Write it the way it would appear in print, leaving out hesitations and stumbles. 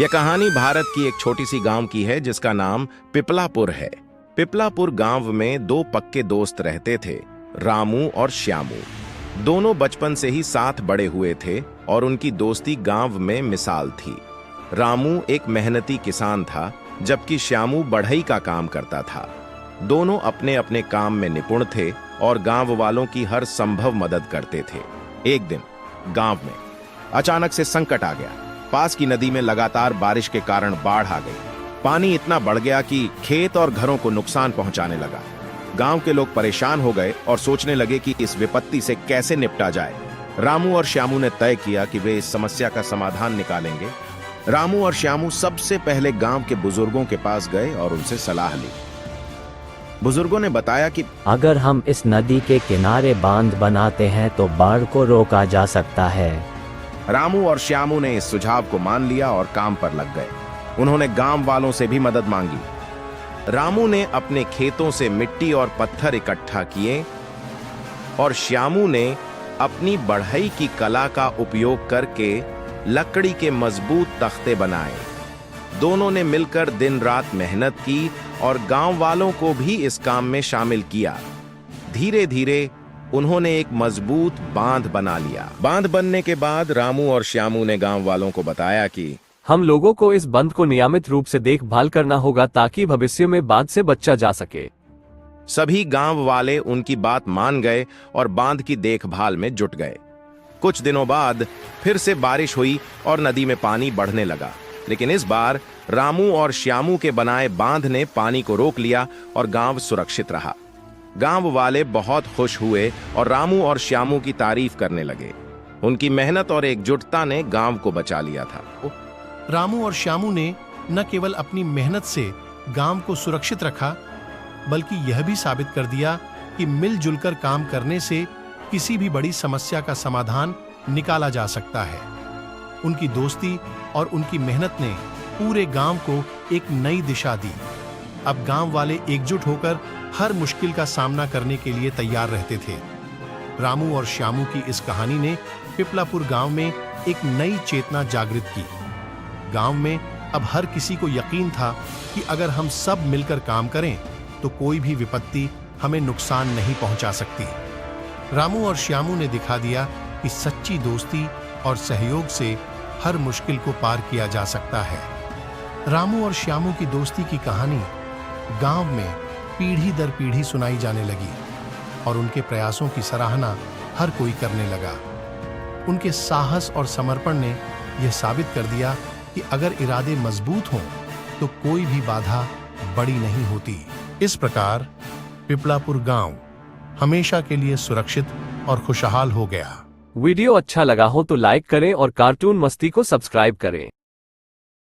यह कहानी भारत की एक छोटी सी गांव की है जिसका नाम पिपलापुर है। पिपलापुर गांव में दो पक्के दोस्त रहते थे, रामू और श्यामू। दोनों बचपन से ही साथ बड़े हुए थे और उनकी दोस्ती गांव में मिसाल थी। रामू एक मेहनती किसान था, जबकि श्यामू बढ़ई का काम करता था। दोनों अपने अपने काम में निपुण थे और गांव वालों की हर संभव मदद करते थे। एक दिन गांव में अचानक से संकट आ गया। पास की नदी में लगातार बारिश के कारण बाढ़ आ गई। पानी इतना बढ़ गया कि खेत और घरों को नुकसान पहुंचाने लगा। गांव के लोग परेशान हो गए और सोचने लगे कि इस विपत्ति से कैसे निपटा जाए। रामू और श्यामू ने तय किया कि वे इस समस्या का समाधान निकालेंगे। रामू और श्यामू सबसे पहले गांव के बुजुर्गों के पास गए और उनसे सलाह ली। बुजुर्गों ने बताया कि अगर हम इस नदी के किनारे बांध बनाते हैं तो बाढ़ को रोका जा सकता है। रामू और श्यामू ने इस सुझाव को मान लिया और काम पर लग गए। उन्होंने गांव वालों से भी मदद मांगी। रामू ने अपने खेतों से मिट्टी और पत्थर इकट्ठा किए और श्यामू ने अपनी बढ़ई की कला का उपयोग करके लकड़ी के मजबूत तख्ते बनाए। दोनों ने मिलकर दिन रात मेहनत की और गांव वालों को भी इस काम में शामिल किया। धीरे धीरे उन्होंने एक मजबूत बांध बना लिया। बांध बनने के बाद रामू और श्यामू ने गांव वालों को बताया कि हम लोगों को इस बंध को नियमित रूप से देखभाल करना होगा ताकि भविष्य में बाढ़ से बचा जा सके। सभी गांव वाले उनकी बात मान गए और बांध की देखभाल में जुट गए। कुछ दिनों बाद फिर से बारिश हुई और नदी में पानी बढ़ने लगा, लेकिन इस बार रामू और श्यामू के बनाए बांध ने पानी को रोक लिया और गांव सुरक्षित रहा। गांव वाले बहुत खुश हुए और रामू और श्यामू की तारीफ करने लगे। उनकी मेहनत और एकजुटता ने गांव को बचा लिया था। रामू और श्यामू ने न केवल अपनी मेहनत से गांव को सुरक्षित रखा, बल्कि यह भी साबित कर दिया कि मिलजुल कर काम करने से किसी भी बड़ी समस्या का समाधान निकाला जा सकता है। उनकी दोस्ती और उनकी मेहनत ने पूरे गांव को एक नई दिशा दी। अब गांव वाले एकजुट होकर हर मुश्किल का सामना करने के लिए तैयार रहते थे। रामू और श्यामू की इस कहानी ने पिपलापुर गांव में एक नई चेतना जागृत की। गांव में अब हर किसी को यकीन था कि अगर हम सब मिलकर काम करें तो कोई भी विपत्ति हमें नुकसान नहीं पहुंचा सकती। रामू और श्यामू ने दिखा दिया कि सच्ची दोस्ती और सहयोग से हर मुश्किल को पार किया जा सकता है। रामू और श्यामू की दोस्ती की कहानी गांव में पीढ़ी दर पीढ़ी सुनाई जाने लगी और उनके प्रयासों की सराहना हर कोई करने लगा। उनके साहस और समर्पण ने यह साबित कर दिया कि अगर इरादे मजबूत हों तो कोई भी बाधा बड़ी नहीं होती। इस प्रकार पिपलापुर गांव हमेशा के लिए सुरक्षित और खुशहाल हो गया। वीडियो अच्छा लगा हो तो लाइक करें और कार्टून मस्ती को सब्सक्राइब करें।